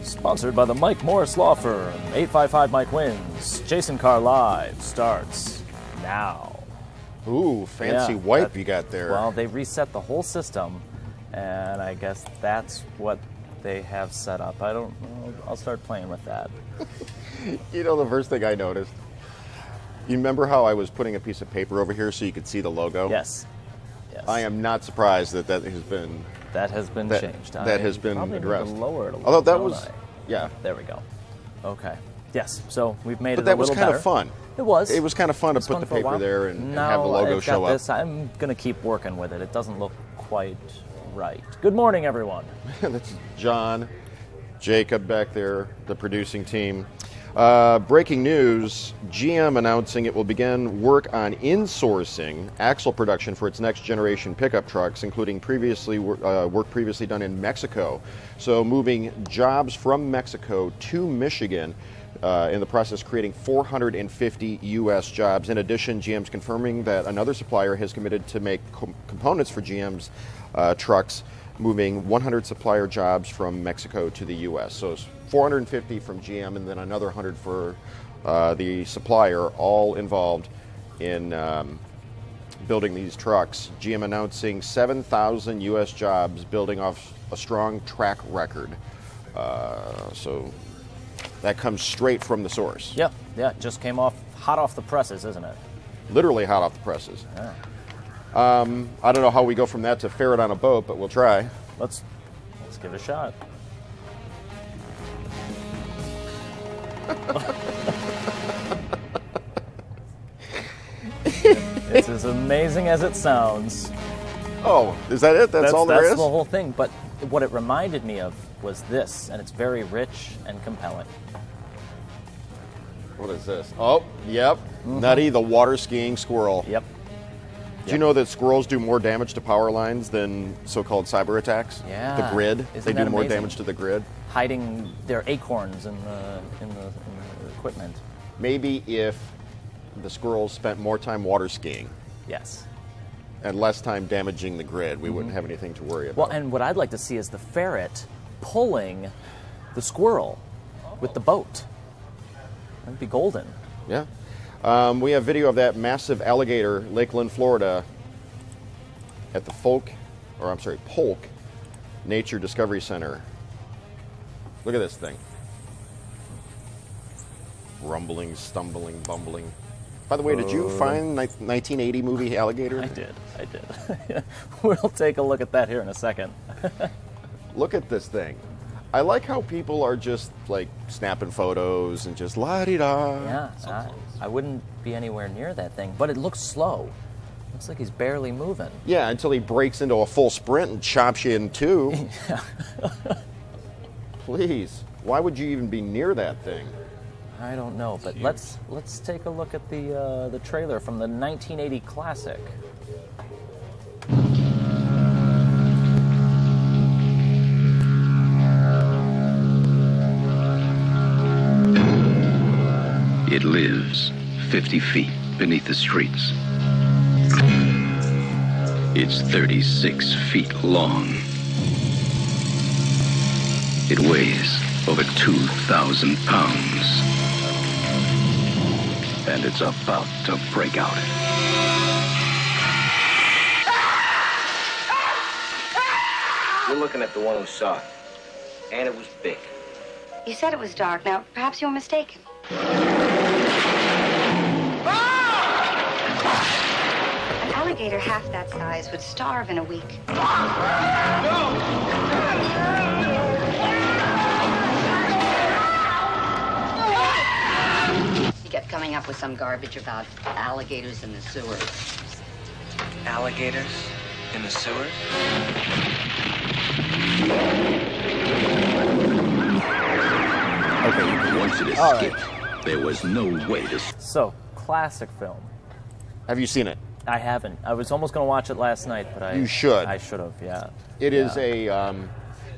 Sponsored by the Mike Morris Law Firm. 855 Mike Wins. Jason Carr Live starts now. Ooh, fancy wipe you got there. Well, they reset the whole system, and I guess that's what they have set up. I don't know. I'll start playing with that. You know, the first thing I noticed, you remember how I was putting a piece of paper over here so you could see the logo? Yes. I am not surprised that has been... That has been changed. That has been addressed. Need to lower it a little. Although that was... Yeah. There we go. Okay. Yes, so we've made it a But that little was kind better. of fun. It was. It was kind of fun to put the paper there and have the logo show up. I'm going to keep working with it. It doesn't look quite right. Good morning, everyone. That's John, Jacob back there, the producing team. Breaking news, GM announcing it will begin work on insourcing axle production for its next generation pickup trucks, including work previously done in Mexico. So moving jobs from Mexico to Michigan, in the process creating 450 U.S. jobs. In addition, GM's confirming that another supplier has committed to make components for GM's trucks, moving 100 supplier jobs from Mexico to the U.S. So it's 450 from GM and then another 100 for the supplier, all involved in building these trucks. GM announcing 7,000 U.S. jobs, building off a strong track record. So that comes straight from the source. Yeah, it just came hot off the presses, isn't it? Literally hot off the presses. Yeah. I don't know how we go from that to ferret on a boat, but we'll try. Let's give it a shot. It's as amazing as it sounds. Oh, is that it? That's all there is? That's the whole thing. But what it reminded me of was this, and it's very rich and compelling. What is this? Oh, yep. Mm-hmm. Nutty, the water skiing squirrel. Yep. Do you know that squirrels do more damage to power lines than so-called cyber attacks? Yeah. The grid. Isn't they that do more amazing? damage to the grid. Hiding their acorns in the equipment. Maybe if the squirrels spent more time water skiing. Yes. And less time damaging the grid, we wouldn't have anything to worry about. Well, and what I'd like to see is the ferret pulling the squirrel with the boat. That'd be golden. Yeah. We have video of that massive alligator, Lakeland, Florida, at the Polk Nature Discovery Center. Look at this thing. Rumbling, stumbling, bumbling. By the way, did you find 1980 movie Alligator? I did. We'll take a look at that here in a second. Look at this thing. I like how people are just like snapping photos and just la-di-da. Yeah, I wouldn't be anywhere near that thing, but it looks slow. Looks like he's barely moving. Yeah, until he breaks into a full sprint and chops you in two. Yeah. Please, why would you even be near that thing? I don't know, but let's take a look at the trailer from the 1980 classic. It lives 50 feet beneath the streets. It's 36 feet long. It weighs over 2,000 pounds. And it's about to break out. You're looking at the one who saw it. And it was big. You said it was dark. Now, perhaps you were mistaken. An alligator half that size would starve in a week. He kept coming up with some garbage about alligators in the sewers. Alligators in the sewers? Okay, once it escaped, there was no way to... So, classic film. Have you seen it? I haven't. I was almost going to watch it last night, but You should. I should have, yeah. It is a...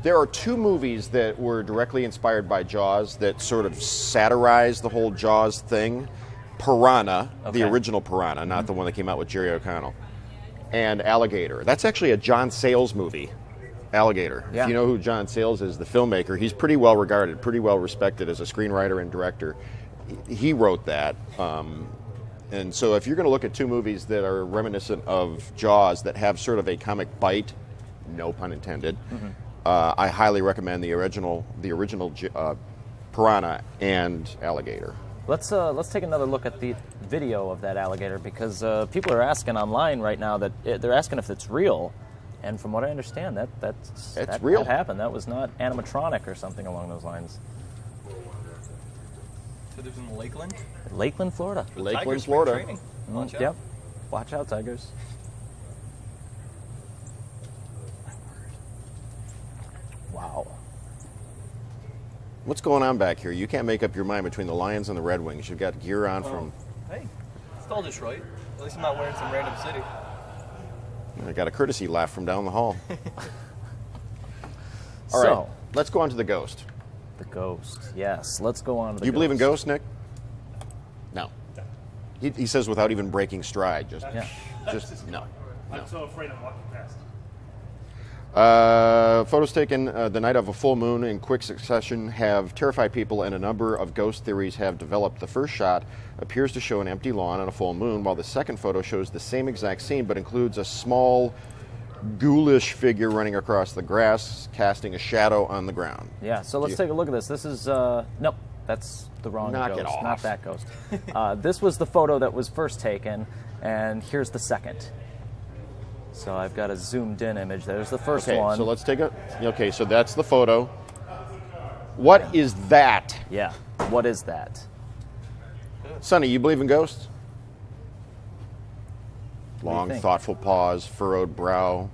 there are two movies that were directly inspired by Jaws that sort of satirize the whole Jaws thing. Piranha, the original Piranha, not the one that came out with Jerry O'Connell, and Alligator. That's actually a John Sayles movie. Alligator. Yeah. If you know who John Sayles is, the filmmaker, he's pretty well regarded, pretty well respected as a screenwriter and director. He wrote that. And so if you're going to look at two movies that are reminiscent of Jaws that have sort of a comic bite, no pun intended, I highly recommend the original Piranha and Alligator. Let's take another look at the video of that alligator, because people are asking online right now that they're asking if it's real, and from what I understand, that real. That happened. That was not animatronic or something along those lines. So there's in Lakeland? Lakeland, Florida. Lakeland, Tigers Florida. spring training. Watch out. Yep. Watch out, Tigers. Wow. What's going on back here? You can't make up your mind between the Lions and the Red Wings. You've got gear on from... Hey, it's all just right. At least I'm not wearing some random city. I got a courtesy laugh from down the hall. All So, right, let's go on to the ghost. the ghost. Yes, let's go on to the You believe in ghost. ghosts, Nick? No. He says without even breaking stride. Just no. I'm so afraid of walking past. Photos taken the night of a full moon in quick succession have terrified people, and a number of ghost theories have developed. The first shot appears to show an empty lawn on a full moon, while the second photo shows the same exact scene but includes a small, ghoulish figure running across the grass, casting a shadow on the ground. Yeah, so let's take a look at this. This is, nope, that's the wrong Knock ghost. it off. Not that ghost. This was the photo that was first taken, and here's the second. So I've got a zoomed in image. There's the first Okay, one. so let's take a... Okay, so that's the photo. What is that? Yeah, what is that? Sonny, you believe in ghosts? do you Long, think? thoughtful pause, furrowed brow.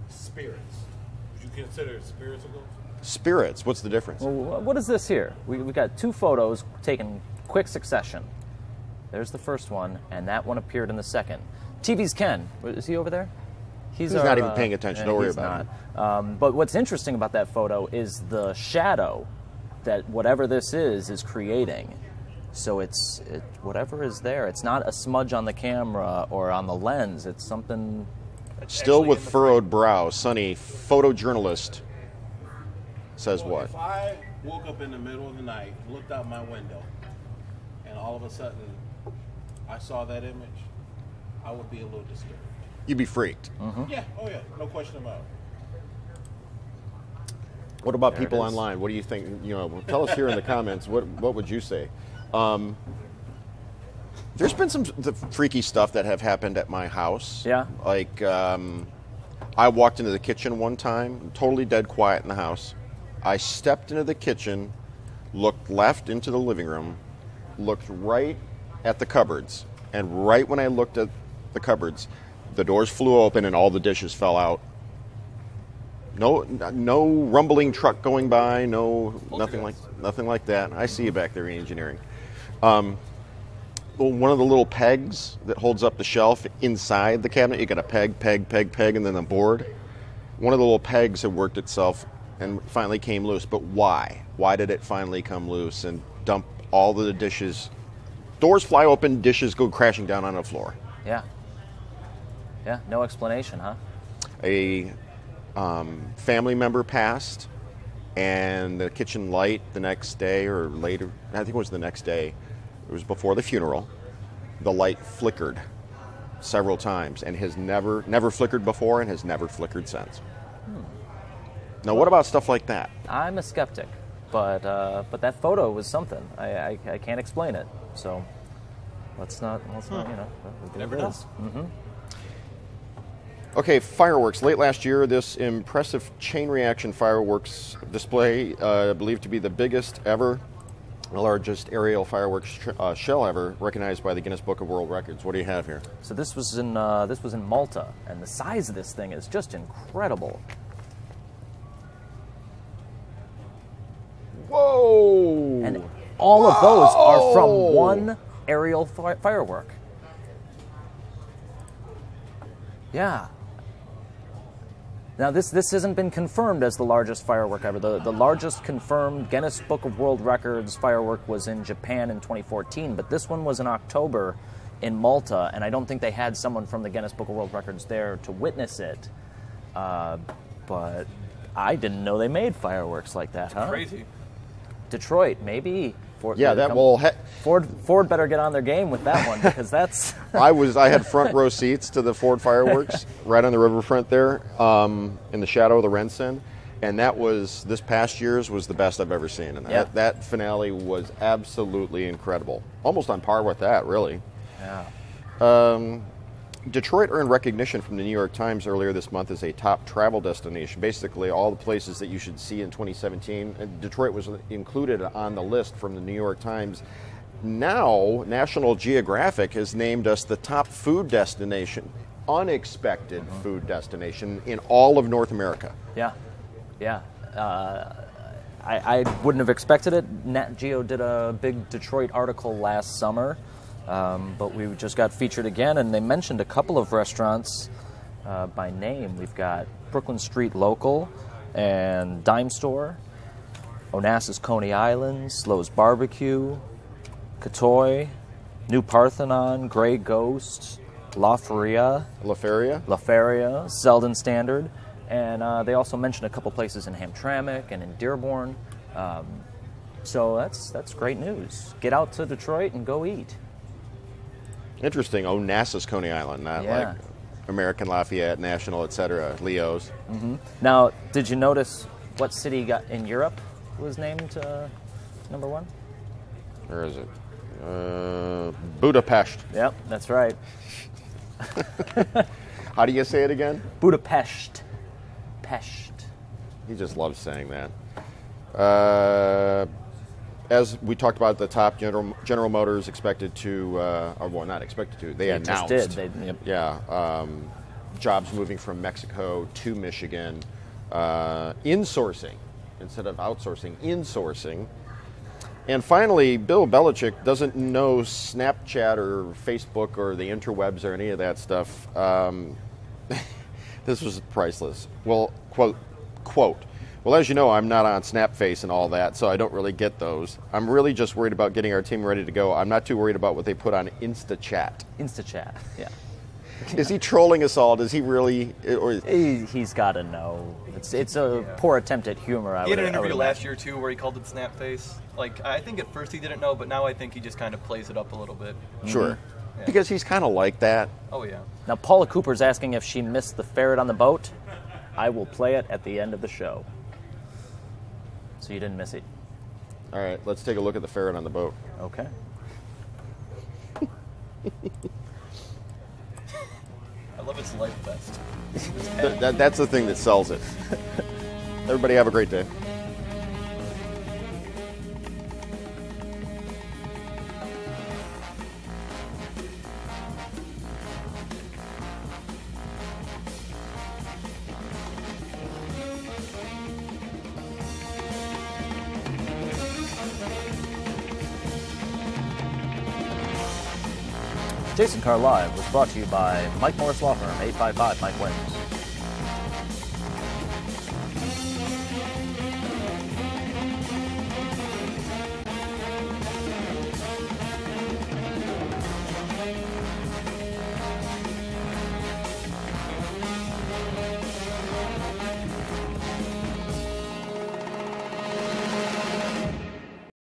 Spirits. Would you consider spirits a ghost? Spirits, what's the difference? Well, what is this here? We got two photos taken quick succession. There's the first one, and that one appeared in the second. TV's Ken. Is he over there? He's not even paying attention. Don't worry he's about not. But what's interesting about that photo is the shadow that whatever this is creating. So it's whatever is there. It's not a smudge on the camera or on the lens. It's something. Still with furrowed brow, Sonny, photojournalist, says what? If I woke up in the middle of the night, looked out my window, and all of a sudden I saw that image, I would be a little disturbed. You'd be freaked. Yeah, oh yeah, no question about it. What about There people it is. online? What do you think? You know, tell us here in the comments. What would you say? There's been some freaky stuff that have happened at my house. Yeah? Like I walked into the kitchen one time, totally dead quiet in the house. I stepped into the kitchen, looked left into the living room, looked right at the cupboards, and right when I looked at the cupboards, the doors flew open and all the dishes fell out. No rumbling truck going by. Nothing like that. I see you back there in engineering. One of the little pegs that holds up the shelf inside the cabinet. You got a peg, and then a board. One of the little pegs had worked itself and finally came loose. But why? Why did it finally come loose and dump all the dishes? Doors fly open, dishes go crashing down on the floor. Yeah. Yeah. No explanation, huh? A family member passed, and the kitchen light the next day or later, I think it was the next day, it was before the funeral, the light flickered several times and has never flickered before and has never flickered since. Now, what about stuff like that? I'm a skeptic, but that photo was something. I can't explain it. So let's not Never it know. is. Okay, fireworks. Late last year, this impressive chain reaction fireworks display, believed to be the biggest ever, the largest aerial fireworks show ever, recognized by the Guinness Book of World Records. What do you have here? So this was in Malta, and the size of this thing is just incredible. Whoa! And all of those are from one aerial firework. Yeah. Now, this hasn't been confirmed as the largest firework ever. The largest confirmed Guinness Book of World Records firework was in Japan in 2014, but this one was in October in Malta, and I don't think they had someone from the Guinness Book of World Records there to witness it. but I didn't know they made fireworks like that, huh? Crazy. Detroit, maybe. Ford, Yeah, that will. Ford better get on their game with that one because that's. I had front row seats to the Ford fireworks right on the riverfront there, in the shadow of the Renson, and that was this past year's was the best I've ever seen, and that finale was absolutely incredible, almost on par with that, really. Yeah. Detroit earned recognition from the New York Times earlier this month as a top travel destination. Basically, all the places that you should see in 2017, and Detroit was included on the list from the New York Times. Now, National Geographic has named us the top food destination, unexpected food destination in all of North America. Yeah. Yeah. I wouldn't have expected it. Nat Geo did a big Detroit article last summer. But we just got featured again, and they mentioned a couple of restaurants by name. We've got Brooklyn Street Local and Dime Store, Onassis Coney Island, Slow's Barbecue, Katoy, New Parthenon, Grey Ghost, La Feria, Selden Standard, and they also mentioned a couple places in Hamtramck and in Dearborn. So that's great news. Get out to Detroit and go eat. Interesting. Onassis Coney Island, not like American Lafayette, National, etc. Leo's. Mm-hmm. Now, did you notice what city got in Europe was named number one? Where is it? Budapest. Yep, that's right. How do you say it again? Budapest. Pest. He just loves saying that. As we talked about at the top, General Motors expected to, or well, not expected to, they announced. Just did. Yeah, jobs moving from Mexico to Michigan, insourcing instead of outsourcing, insourcing. And finally, Bill Belichick doesn't know Snapchat or Facebook or the interwebs or any of that stuff. This was priceless. Well, quote, well, as you know, I'm not on Snapface and all that, so I don't really get those. I'm really just worried about getting our team ready to go. I'm not too worried about what they put on InstaChat. InstaChat, yeah. Is he trolling us all? Does he really? Or he's got to know. It's a poor attempt at humor. He had an interview last year, too, where he called it Snapface. Like, I think at first he didn't know, but now I think he just kind of plays it up a little bit. Sure. Yeah. Because he's kind of like that. Oh, yeah. Now, Paula Cooper's asking if she missed the ferret on the boat. I will play it at the end of the show. So you didn't miss it. All right, let's take a look at the ferret on the boat. Okay. I love its life vest. That's the thing that sells it. Everybody have a great day. Jason Carr Live was brought to you by Mike Morris Law Firm, 855 Mike Wins.